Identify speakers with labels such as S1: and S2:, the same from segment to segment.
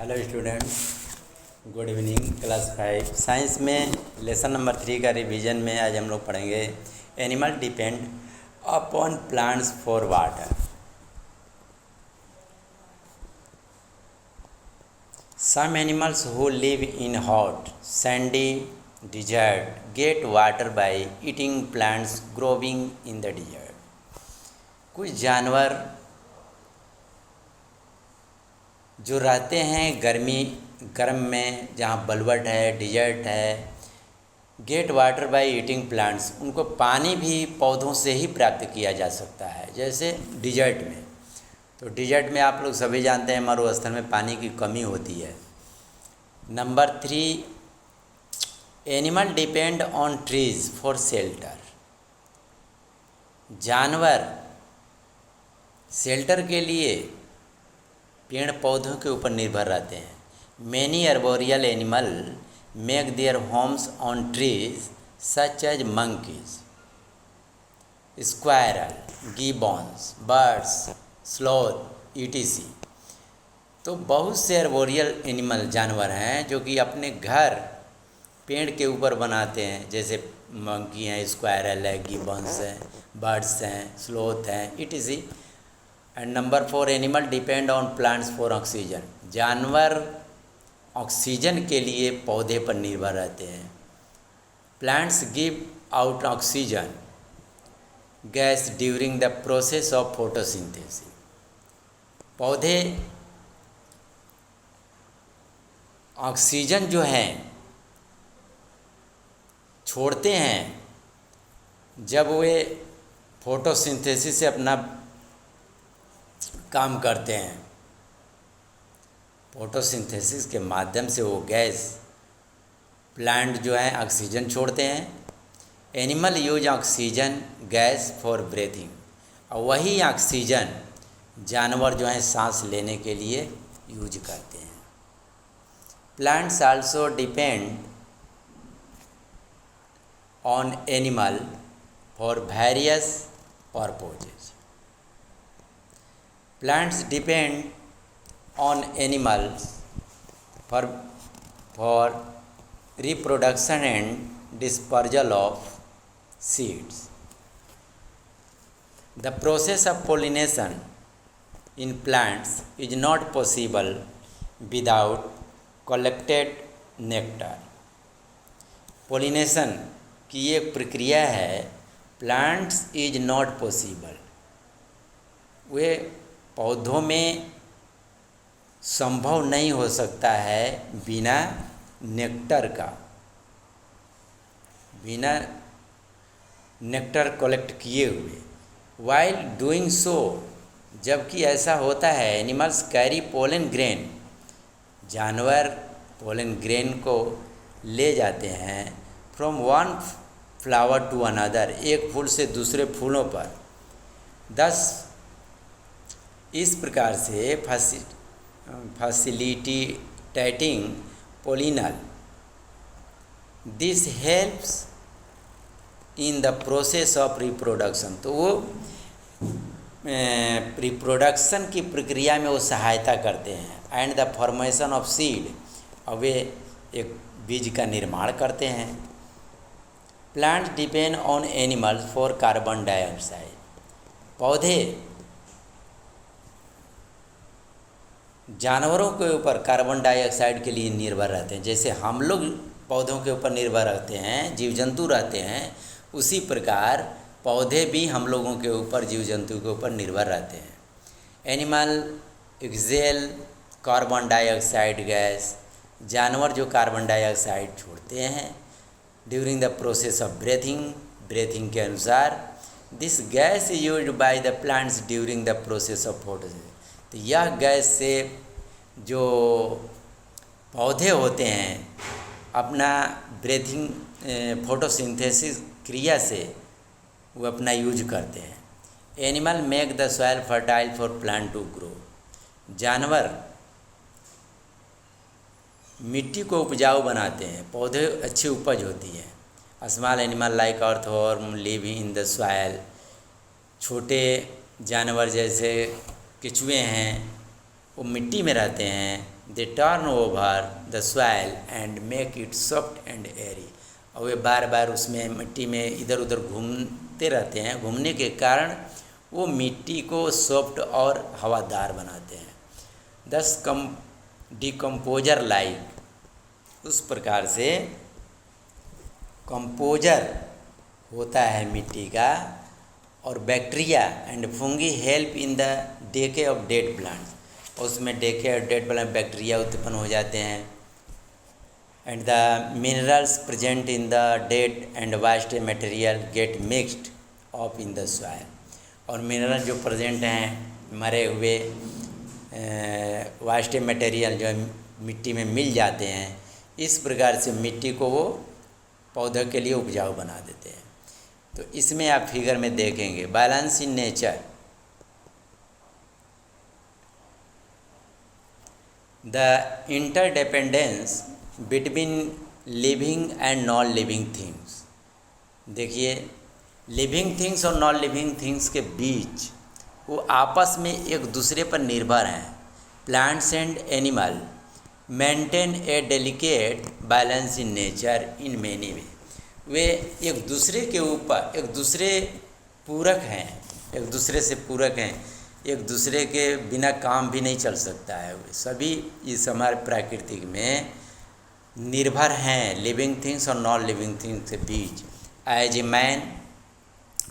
S1: Hello students, good evening. Class 5 science में lesson number 3 का revision में आज हम लोग पढ़ेंगे animal depend upon plants for water. Some animals who live in hot sandy desert get water by eating plants growing in the desert. कुछ जानवर जो रहते हैं गर्म में, जहाँ बलवट है, डिजर्ट है, gate water by eating plants, उनको पानी भी पौधों से ही प्राप्त किया जा सकता है। जैसे डिजर्ट में, तो डिजर्ट में आप लोग सभी जानते हैं मरुस्थल में पानी की कमी होती है। Number 3, animal depend on trees for shelter. जानवर शेल्टर के लिए पेड़ पौधों के ऊपर निर्भर रहते हैं। Many arboreal animal make their homes on trees such as monkeys, squirrel, gibbons, birds, sloth etc. तो बहुत से अर्बोरियल एनिमल जानवर हैं जो कि अपने घर पेड़ के ऊपर बनाते हैं। जैसे मंकी हैं, स्क्वायरल है, गिबॉन्स हैं, बर्ड्स हैं, स्लॉथ हैं etc. And number 4, animal depend on plants for oxygen. जानवर ऑक्सीजन के लिए पौधे पर निर्भर रहते हैं। Plants give out oxygen gas during the process of photosynthesis. पौधे ऑक्सीजन जो है छोड़ते हैं जब वे फोटोसिंथेसिस से अपना काम करते हैं। फोटोसिंथेसिस के माध्यम से वो गैस, प्लांट जो है ऑक्सीजन छोड़ते हैं। Animal use oxygen gas for breathing, और वही ऑक्सीजन जानवर जो हैं सांस लेने के लिए यूज करते हैं। Plants also depend on animal for various purposes. Plants depend on animals for reproduction and dispersal of seeds. The process of pollination in plants is not possible without collected nectar. Pollination की एक प्रक्रिया है, plants is not possible, वे पौधों में संभव नहीं हो सकता है बिना नेक्टर का, बिना नेक्टर कलेक्ट किए हुए। वाइल डूइंग सो, जबकि ऐसा होता है, एनिमल्स कैरी पोलन ग्रेन, जानवर पोलन ग्रेन को ले जाते हैं from one flower to another, एक फूल से दूसरे फूलों पर। दस इस प्रकार से facilitating pollination, this helps in the process of reproduction. तो वो रिप्रोडक्शन की प्रक्रिया में वो सहायता करते हैं। And the formation of seed, और वे एक बीज का निर्माण करते हैं। Plants depend on animals for carbon dioxide. पौधे जानवरों के ऊपर कार्बन डाइऑक्साइड के लिए निर्भर रहते हैं। जैसे हम लोग पौधों के ऊपर निर्भर रहते हैं, जीव जंतु रहते हैं, उसी प्रकार पौधे भी हम लोगों के ऊपर, जीव जंतु के ऊपर निर्भर रहते हैं। Animal exhale carbon dioxide gas, जानवर जो कार्बन डाइऑक्साइड छोड़ते हैं during the process of breathing के अनुसार। This gas is used by the plants during the process of photosynthesis. तो यह गैस से जो पौधे होते हैं अपना ब्रीथिंग फोटोसिंथेसिस क्रिया से वो अपना यूज करते हैं। Animal make the soil fertile for plant to grow. जानवर मिट्टी को उपजाऊ बनाते हैं, पौधे अच्छी उपज होती है। Small animal like earthworm live in the soil. छोटे जानवर जैसे केचुए हैं वो मिट्टी में रहते हैं। They turn over the soil and make it soft and airy. और वे बार बार उसमें मिट्टी में इधर उधर घूमते रहते हैं, घूमने के कारण वो मिट्टी को सॉफ्ट और हवादार बनाते हैं। दस डिकम्पोजर लाइक, उस प्रकार से कंपोजर होता है मिट्टी का। और bacteria and fungi help in the डेके of dead plants, उसमें डेके और डेड प्लांट बैक्टीरिया उत्पन्न हो जाते हैं। And the minerals present in the dead and waste material get mixed off in the soil, और मिनरल जो प्रेजेंट हैं मरे हुए वेस्ट मटेरियल जो मिट्टी में मिल जाते हैं, इस प्रकार से मिट्टी को वो पौधों के लिए उपजाऊ बना देते हैं। तो इसमें आप फिगर में देखेंगे balance in nature, the interdependence between living and non living things. देखिए लिविंग थिंग्स और नॉन लिविंग थिंग्स के बीच वो आपस में एक दूसरे पर निर्भर हैं। Plants and animal maintain a delicate balance in nature in many way. वे एक दूसरे के ऊपर एक दूसरे पूरक हैं, एक दूसरे से पूरक हैं, एक दूसरे के बिना काम भी नहीं चल सकता है। वे सभी इस हमारे प्राकृतिक में निर्भर हैं लिविंग थिंग्स और नॉन लिविंग थिंग्स के बीच। As a man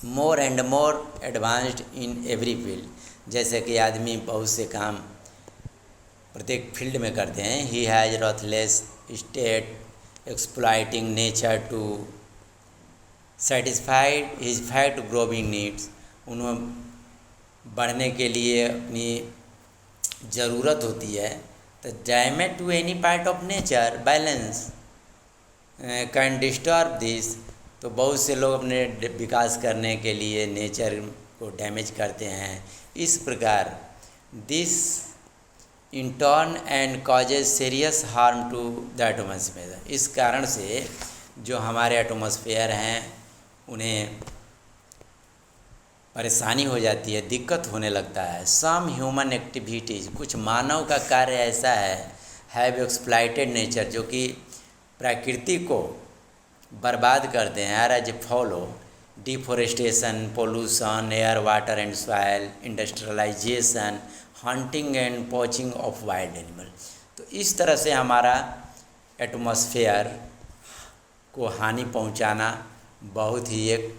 S1: more and more advanced in every field, जैसे कि आदमी बहुत से काम प्रत्येक फील्ड में करते हैं। He has ruthless state exploiting nature to satisfied his fact growing needs. उन्हें बढ़ने के लिए अपनी ज़रूरत होती है। तो damage to any part of nature balance can disturb this. तो बहुत से लोग अपने विकास करने के लिए नेचर को डैमेज करते हैं। इस प्रकार this in turn and causes serious harm to the atmosphere. इस कारण से जो हमारे एटमॉस्फेयर हैं उन्हें परेशानी हो जाती है, दिक्कत होने लगता है। सम ह्यूमन एक्टिविटीज़, कुछ मानव का कार्य ऐसा है, हैव एक्सप्लॉइटेड नेचर, जो कि प्रकृति को बर्बाद करते हैं। Are as follow deforestation, pollution, air water and soil, industrialisation, hunting and poaching of wild animal. तो इस तरह से हमारा एटमॉस्फेयर को हानि पहुंचाना बहुत ही एक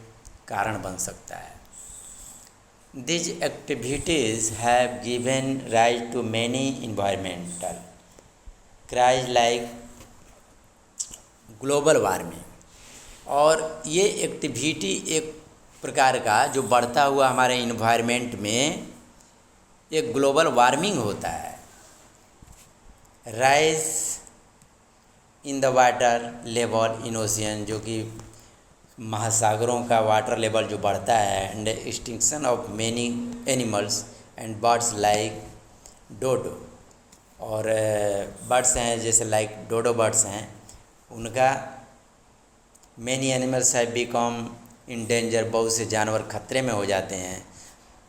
S1: कारण बन सकता है। These activities have given rise to many environmental crises like global warming. और ये एक्टिविटी एक प्रकार का जो बढ़ता हुआ हमारे इन्वायरमेंट में एक ग्लोबल वार्मिंग होता है। Rise in the water level in ocean, जो कि महासागरों का वाटर लेवल जो बढ़ता है। And extinction of many animals and birds like dodo, और बर्ड्स हैं जैसे लाइक डोडो बर्ड्स हैं, उनका many animals have become in danger, बहुत से जानवर खतरे में हो जाते हैं।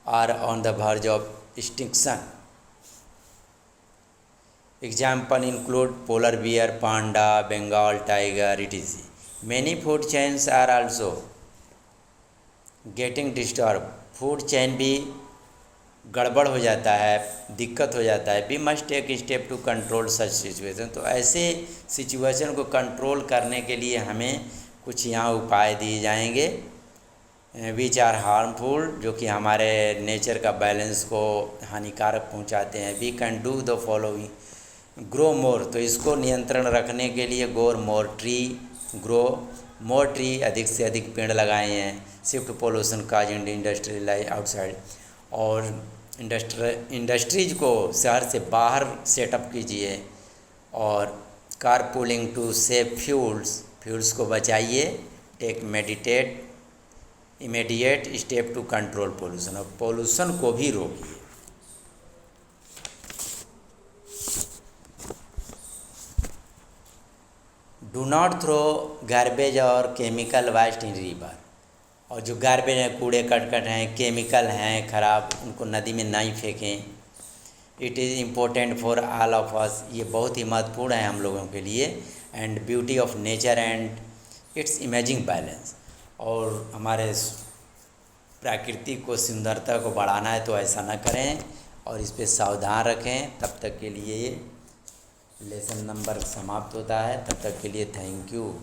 S1: Are on the verge of extinction. Example include polar bear, panda, Bengal tiger, etc. Many food chains are also getting disturbed। Food chain भी गड़बड़ हो जाता है, दिक्कत हो जाता है। We must take step to control such situation। तो ऐसे सिचुएशन को कंट्रोल करने के लिए हमें कुछ यहाँ उपाय दिए जाएंगे विच आर हार्मफुल, जो कि हमारे नेचर का बैलेंस को हानिकारक पहुँचाते हैं। We can do the following, grow more, तो इसको नियंत्रण रखने के लिए ग्रो मोर ट्री, अधिक से अधिक पेड़ लगाए हैं। शिफ्ट पोल्यूशन काज इन इंडस्ट्रियलाइज आउटसाइड, और इंडस्ट्रीज को शहर से बाहर सेटअप कीजिए। और कारपूलिंग टू सेव फ्यूल्स को बचाइए। Take immediate step to control pollution, और पोल्यूशन को भी रोकिए। डू नॉट थ्रो गार्बेज और केमिकल वेस्ट इन रिवर, और जो गार्बेज हैं, कूड़े करकट हैं, केमिकल हैं खराब, उनको नदी में नहीं फेंकें। It is important for all of us, ये बहुत ही महत्वपूर्ण है हम लोगों के लिए। And beauty of nature and its imaging balance, और हमारे प्रकृति को, सुंदरता को बढ़ाना है तो ऐसा ना करें और इस पे सावधान रखें। तब तक के लिए लेसन नंबर समाप्त होता है, तब तक के लिए थैंक यू।